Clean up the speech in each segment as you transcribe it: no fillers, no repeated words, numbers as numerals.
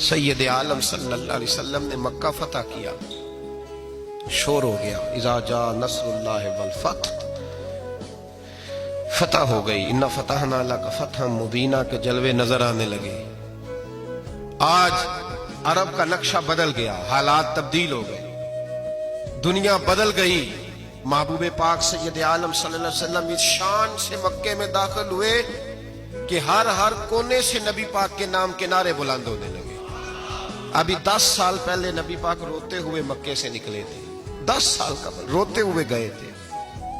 سید عالم صلی اللہ علیہ وسلم نے مکہ فتح کیا، شور ہو گیا، اذا جاء نصر اللہ والفتح، فتح ہو گئی، انا فتحنا لک فتحا مبینا کے جلوے نظر آنے لگے۔ آج عرب کا نقشہ بدل گیا، حالات تبدیل ہو گئے، دنیا بدل گئی۔ محبوب پاک سید عالم صلی اللہ علیہ وسلم اس شان سے مکے میں داخل ہوئے کہ ہر کونے سے نبی پاک کے نام کے نعرے بلند ہونے لگے۔ ابھی 10 سال پہلے نبی پاک روتے ہوئے مکے سے نکلے تھے، 10 سال قبل روتے ہوئے گئے تھے،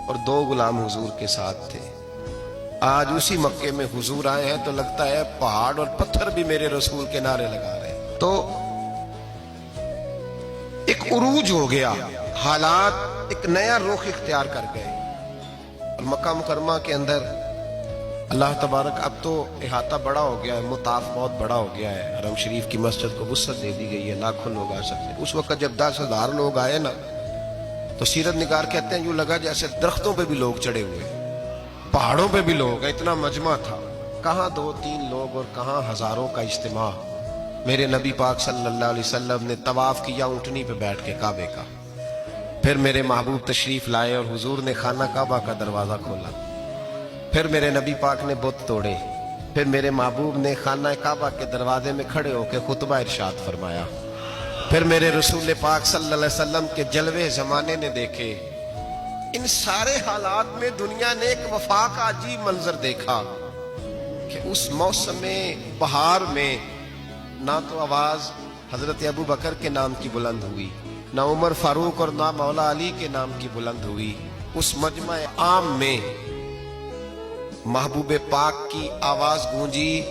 اور 2 غلام حضور کے ساتھ تھے۔ آج اسی مکے میں حضور آئے ہیں تو لگتا ہے پہاڑ اور پتھر بھی میرے رسول کے نعرے لگا رہے ہیں۔ تو ایک عروج ہو گیا، حالات ایک نیا رخ اختیار کر گئے، اور مکہ مکرمہ کے اندر اللہ تبارک اب تو احاطہ بڑا ہو گیا ہے، مطاف بہت بڑا ہو گیا ہے، حرم شریف کی مسجد کو وسعت دے دی گئی ہے، لاکھوں لوگ آ سکتے ہیں۔ اس وقت جب 10,000 لوگ آئے نا تو سیرت نگار کہتے ہیں یوں لگا جیسے درختوں پہ بھی لوگ چڑھے ہوئے، پہاڑوں پہ بھی لوگ، اتنا مجمع تھا، کہاں 2-3 لوگ اور کہاں ہزاروں کا اجتماع۔ میرے نبی پاک صلی اللہ علیہ وسلم نے طواف کیا اونٹنی پہ بیٹھ کے کعبے کا، پھر میرے محبوب تشریف لائے اور حضور نے خانہ کعبہ کا دروازہ کھولا، پھر میرے نبی پاک نے بت توڑے، پھر میرے محبوب نے خانہ کعبہ کے دروازے میں کھڑے ہو کے خطبہ ارشاد فرمایا، پھر میرے رسول پاک صلی اللہ علیہ وسلم کے جلوے زمانے نے دیکھے۔ ان سارے حالات میں دنیا نے ایک وفا کا عجیب منظر دیکھا کہ اس موسم بہار میں نہ تو آواز حضرت ابو بکر کے نام کی بلند ہوئی، نہ عمر فاروق اور نہ مولا علی کے نام کی بلند ہوئی، اس مجمع عام میں محبوب پاک کی آواز گونجی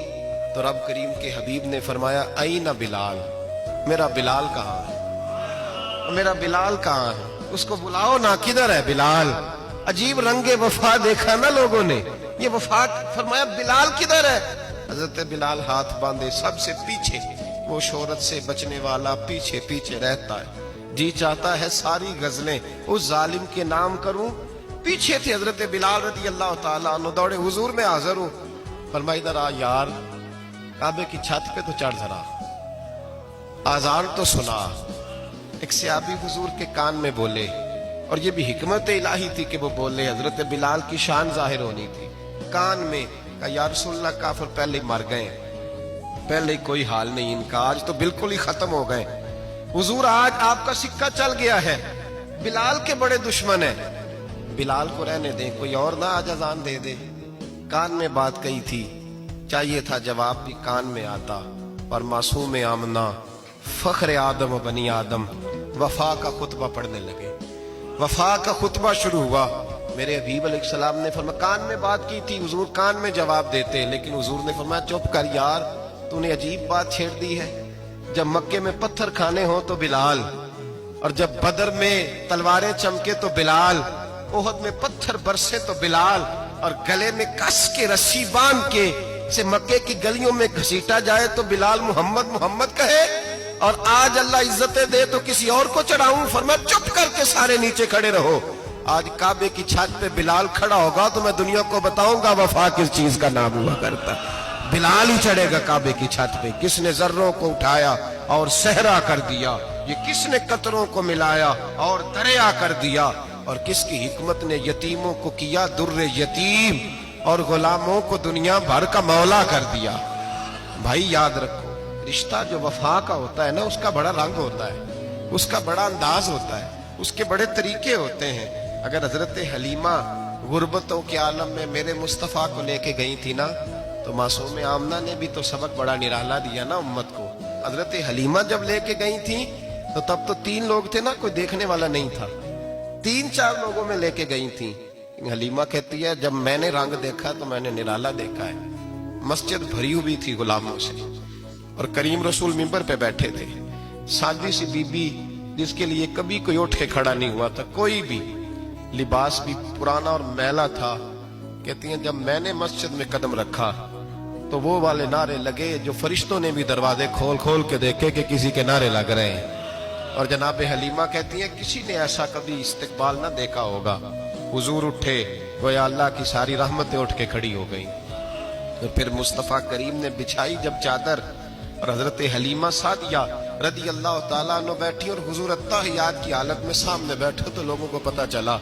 تو رب کریم کے حبیب نے فرمایا این بلال، میرا بلال کہاں ہے، میرا بلال کہاں ہے، اس کو بلاؤ نا، کدھر ہے بلال؟ عجیب رنگ وفا دیکھا نا لوگوں نے، یہ وفا، فرمایا بلال کدھر ہے؟ حضرت بلال ہاتھ باندھے سب سے پیچھے، وہ شہرت سے بچنے والا پیچھے پیچھے رہتا ہے، جی چاہتا ہے ساری غزلیں اس ظالم کے نام کروں۔ پیچھے تھے حضرت بلال رضی اللہ تعالیٰ عنہ، دوڑے حضور میں حاضر ہوں، فرمایا ادھر آ یار، کعبے کی چھت پہ تو چڑھ ذرا، آذان تو سنا۔ ایک صحابی حضور کے کان میں بولے، اور یہ بھی حکمت الہی تھی کہ وہ بولے، حضرت بلال کی شان ظاہر ہونی تھی، کان میں کہا یا رسول اللہ کافر پہلے ہی مر گئے، پہلے ہی کوئی حال نہیں ان کا، آج تو بالکل ہی ختم ہو گئے حضور، آج آپ کا سکہ چل گیا ہے، بلال کے بڑے دشمن ہیں، بلال کو رہنے دیں، کوئی اور نہ آج اذان دے دے۔ کان میں بات کہی تھی، چاہیے تھا جواب بھی کان میں آتا، اور معصوم آمنہ فخر آدم و بنی آدم وفا کا خطبہ پڑھنے لگے، وفا کا خطبہ شروع ہوا۔ میرے حبیب علیہ السلام نے فرمایا، کان میں بات کی تھی حضور کان میں جواب دیتے، لیکن حضور نے فرمایا چپ کر یار، تو نے عجیب بات چھیڑ دی ہے، جب مکے میں پتھر کھانے ہوں تو بلال، اور جب بدر میں تلواریں چمکے تو بلال، احد میں پتھر برسے تو بلال، اور گلے میں کس کے رسی باندھ کے سے مکے کی گلیوں میں گھسیٹا جائے تو بلال محمد محمد کہے، اور آج اللہ عزتیں دے تو کسی اور کو چڑھاؤں، فرمایا چپ کر کے سارے نیچے کھڑے رہو۔ آج کعبے کی چھت پہ بلال کھڑا ہوگا تو میں دنیا کو بتاؤں گا وفا کس چیز کا نام ہوا کرتا، بلال ہی چڑھے گا کعبے کی چھت پہ۔ کس نے ذروں کو اٹھایا اور صحرا کر دیا، یہ کس نے قطروں کو ملایا اور دریا کر دیا، اور کس کی حکمت نے یتیموں کو کیا در یتیم اور غلاموں کو دنیا بھر کا مولا کر دیا۔ بھائی یاد رکھو، رشتہ جو وفا کا ہوتا ہے نا، اس کا بڑا رنگ ہوتا ہے، اس کا بڑا انداز ہوتا ہے، اس کے بڑے طریقے ہوتے ہیں۔ اگر حضرت حلیمہ غربتوں کے عالم میں میرے مصطفیٰ کو لے کے گئی تھی نا، تو معصوم آمنہ نے بھی تو سبق بڑا نرالا دیا نا امت کو۔ حضرت حلیمہ جب لے کے گئی تھی تو تب تو 3 لوگ تھے نا، کوئی دیکھنے والا نہیں تھا، 3-4 لوگوں میں لے کے گئی تھی۔ حلیمہ کہتی ہے جب میں نے رنگ دیکھا تو میں نے نرالا دیکھا ہے، مسجد بھری ہوئی تھی غلاموں سے، اور کریم رسول منبر پہ بیٹھے تھے، سادی سی بی بی جس کے لیے کبھی کوئی اٹھ کے کھڑا نہیں ہوا تھا، کوئی بھی، لباس بھی پرانا اور میلا تھا، کہتی ہیں جب میں نے مسجد میں قدم رکھا تو وہ والے نعرے لگے جو فرشتوں نے بھی دروازے کھول کھول کے دیکھے کہ کسی کے نعرے لگ رہے ہیں۔ اور جناب حلیمہ کہتی ہیں کسی نے ایسا کبھی استقبال نہ دیکھا ہوگا، حضور اٹھے گویا اللہ کی ساری رحمتیں اٹھ کے کھڑی ہو گئیں، تو پھر مصطفیٰ کریم نے بچھائی جب چادر اور حضرت حلیمہ سعدیہ رضی اللہ تعالیٰ عنہ بیٹھی اور حضور التحیات کی حالت میں سامنے بیٹھے تو لوگوں کو پتا چلا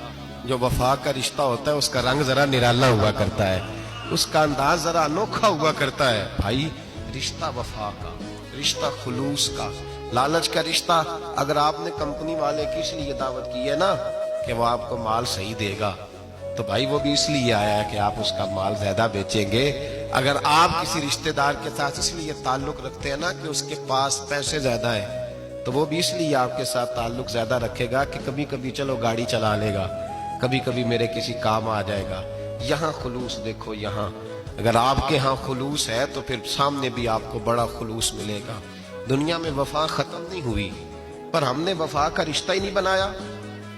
جو وفا کا رشتہ ہوتا ہے اس کا رنگ ذرا نرالا ہوا کرتا ہے، اس کا انداز ذرا انوکھا ہوا کرتا ہے۔ بھائی رشتہ وفا کا، رشتہ خلوص کا، لالچ کا رشتہ اگر آپ نے کمپنی والے کی اس لیے دعوت کی ہے نا کہ وہ آپ کو مال صحیح دے گا، تو بھائی وہ بھی اس لیے آیا ہے کہ آپ اس کا مال زیادہ بیچیں گے۔ اگر آپ کسی رشتہ دار کے ساتھ اس لیے تعلق رکھتے ہیں نا کہ اس کے پاس پیسے زیادہ ہیں، تو وہ بھی اس لیے آپ کے ساتھ تعلق زیادہ رکھے گا کہ کبھی کبھی چلو گاڑی چلا لے گا، کبھی کبھی میرے کسی کام آ جائے گا۔ یہاں خلوص دیکھو، یہاں اگر آپ کے ہاں خلوص ہے تو پھر سامنے بھی آپ کو بڑا خلوص ملے گا۔ دنیا میں وفا ختم نہیں ہوئی، پر ہم نے وفا کا رشتہ ہی نہیں بنایا،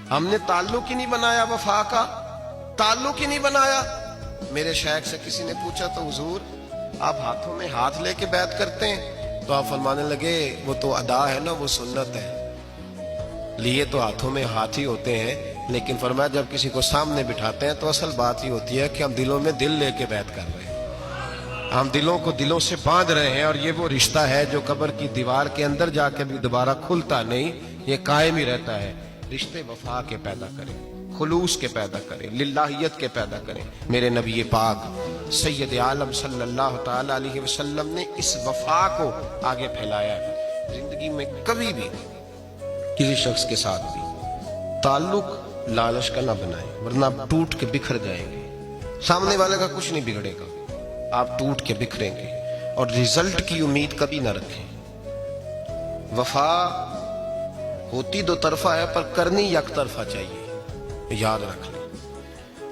ہم نے تعلق ہی نہیں بنایا، وفا کا تعلق ہی نہیں بنایا۔ میرے شیخ سے کسی نے پوچھا تو حضور آپ ہاتھوں میں ہاتھ لے کے بیعت کرتے ہیں؟ تو آپ فرمانے لگے وہ تو ادا ہے نا، وہ سنت ہے، لیے تو ہاتھوں میں ہاتھ ہی ہوتے ہیں، لیکن فرمایا جب کسی کو سامنے بٹھاتے ہیں تو اصل بات ہی ہوتی ہے کہ ہم دلوں میں دل لے کے بیعت کر رہے ہیں، ہم دلوں کو دلوں سے باندھ رہے ہیں، اور یہ وہ رشتہ ہے جو قبر کی دیوار کے اندر جا کے بھی دوبارہ کھلتا نہیں، یہ قائم ہی رہتا ہے۔ رشتے وفا کے پیدا کریں، خلوص کے پیدا کریں، للہیت کے پیدا کریں۔ میرے نبی پاک سید عالم صلی اللہ تعالی علیہ وسلم نے اس وفا کو آگے پھیلایا ہے۔ زندگی میں کبھی بھی کسی شخص کے ساتھ بھی تعلق لالچ کا نہ بنائیں، ورنہ آپ ٹوٹ کے بکھر جائیں گے۔ سامنے والے کا کچھ نہیں بگڑے گا، آپ ٹوٹ کے بکھریں گے، اور رزلٹ کی امید کبھی نہ رکھیں۔ وفا ہوتی دو طرفہ ہے پر کرنی یک طرفہ چاہیے، یاد رکھ لیں۔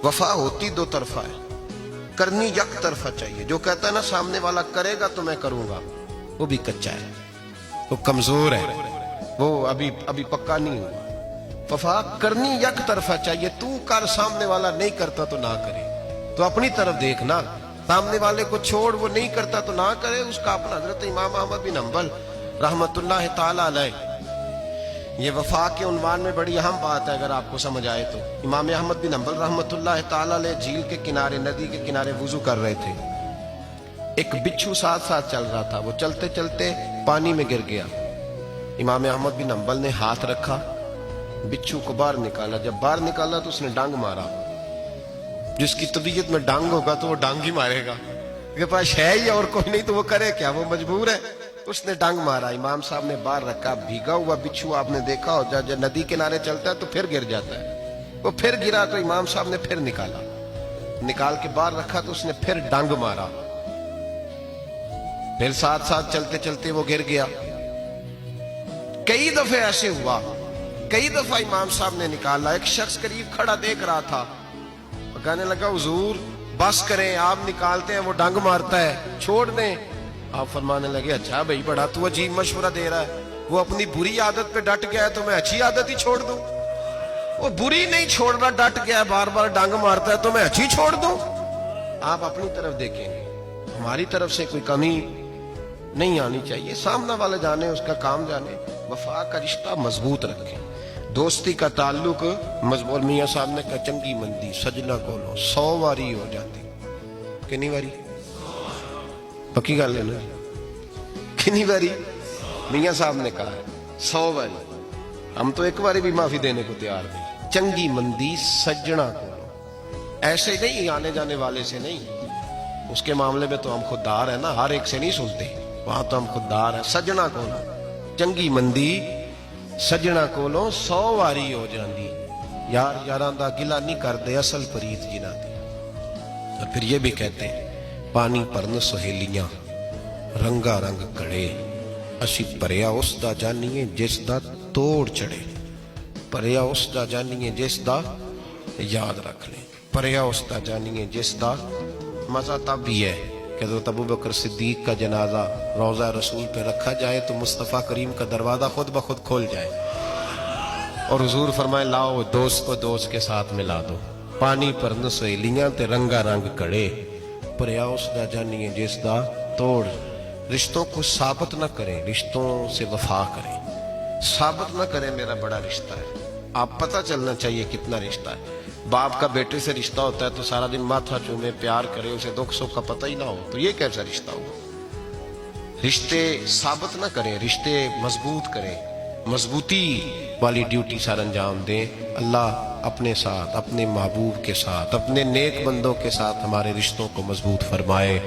وفا ہوتی دو طرفہ ہے، کرنی یک طرفہ چاہیے۔ جو کہتا ہے نا سامنے والا کرے گا تو میں کروں گا، وہ بھی کچا ہے، وہ کمزور ہے، وہ ابھی پکا نہیں ہوا۔ وفا کرنی یک طرفہ چاہیے، تو کر، سامنے والا نہیں کرتا تو نہ کرے، تو اپنی طرف دیکھنا، سامنے والے کو چھوڑ، وہ نہیں کرتا تو نہ کرے، اس کا اپنا۔ حضرت امام احمد بن حنبل رحمت اللہ تعالی علیہ، یہ وفا کے عنوان میں بڑی اہم بات ہے اگر آپ کو سمجھ آئے تو۔ امام احمد بن حنبل رحمت اللہ تعالی علیہ جھیل کے کنارے، ندی کے کنارے وضو کر رہے تھے، ایک بچھو ساتھ ساتھ چل رہا تھا، وہ چلتے چلتے پانی میں گر گیا۔ امام احمد بن حنبل نے ہاتھ رکھا، بچھو کو باہر نکالا، جب باہر نکالا تو اس نے ڈانگ مارا۔ جس کی طبیعت میں ڈانگ ہوگا تو وہ ڈانگ ہی مارے گا، کے پاس ہے ہی اور کوئی نہیں تو وہ کرے کیا، وہ مجبور ہے۔ اس نے ڈانگ مارا، امام صاحب نے باہر رکھا، بھیگا ہوا بچھو آپ نے دیکھا ہو، جب ندی کنارے چلتا ہے تو پھر گر جاتا ہے، وہ پھر گرا تو امام صاحب نے پھر نکالا، نکال کے باہر رکھا تو اس نے پھر ڈانگ مارا، پھر ساتھ ساتھ چلتے چلتے وہ گر گیا۔ کئی دفعے ایسے ہوا، کئی دفعہ امام صاحب نے نکالا۔ ایک شخص قریب کھڑا دیکھ رہا تھا، کہنے لگا حضور بس کریں، آپ نکالتے ہیں وہ ڈانگ مارتا ہے، چھوڑ دیں۔ آپ فرمانے لگے اچھا بھائی بڑا تو عجیب مشورہ دے رہا ہے، وہ اپنی بری عادت پہ ڈٹ گیا ہے تو میں اچھی عادت ہی چھوڑ دوں؟ وہ بری نہیں چھوڑ رہا، ڈٹ گیا ہے، بار بار ڈانگ مارتا ہے تو میں اچھی چھوڑ دوں؟ آپ اپنی طرف دیکھیں گے، ہماری طرف سے کوئی کمی نہیں آنی چاہیے، سامنے والا جانے، اس کا کام جانے۔ وفا کا رشتہ مضبوط رکھیں، دوستی کا تعلق مضبوط۔ میاں صاحب نے کہا چنگی مندی سجنا کولو 100 واری ہو جاتی، کنی واری؟ پکی گل ہے نا، کنی باری؟ میاں صاحب نے کہا ہے 100 باری، ہم تو ایک باری بھی معافی دینے کو تیار نہیں۔ چنگی مندی سجنا کو، ایسے نہیں آنے جانے والے سے نہیں، اس کے معاملے میں تو ہم خوددار ہیں نا، ہر ایک سے نہیں سنتے، وہاں تو ہم خوددار ہیں۔ سجنا کو چنگی مندی سجنا کولو 100 واری ہو جاندی، یار یاراں دا گلا نہیں کردے اصل پریت جنہ دی۔ اور پھر یہ بھی کہتے ہیں پانی پرن سہیلیاں رنگا رنگ کڑے، اسی پریا اس دا جانیے جس دا توڑ چڑھے، پریا اس دا جانیے جس دا، یاد رکھ لیں، پریا اس دا جانیے جس دا۔ مزہ تب بھی ہے کہ حضرت ابوبکر صدیق کا جنازہ روضہ رسول پہ رکھا جائے تو مصطفیٰ کریم کا دروازہ خود بخود کھول جائے، اور حضور فرمائے لاؤ دوست کو دوست کے ساتھ ملا دو، پانی پرن سہیلیاں تے رنگا رنگ کڑے، پریا اس دا جانیے جس دا توڑ۔ رشتوں کو ثابت نہ کریں، رشتوں سے وفا کریں، ثابت نہ کریں میرا بڑا رشتہ ہے، آپ پتہ چلنا چاہیے کتنا رشتہ ہے۔ باپ کا بیٹے سے رشتہ ہوتا ہے تو سارا دن ماتھا چومے، پیار کرے، اسے دکھ سکھ کا پتہ ہی نہ ہو، تو یہ کیسا رشتہ ہو؟ رشتے ثابت نہ کریں، رشتے مضبوط کریں، مضبوطی والی ڈیوٹی سر انجام دیں۔ اللہ اپنے ساتھ، اپنے محبوب کے ساتھ، اپنے نیک بندوں کے ساتھ ہمارے رشتوں کو مضبوط فرمائے۔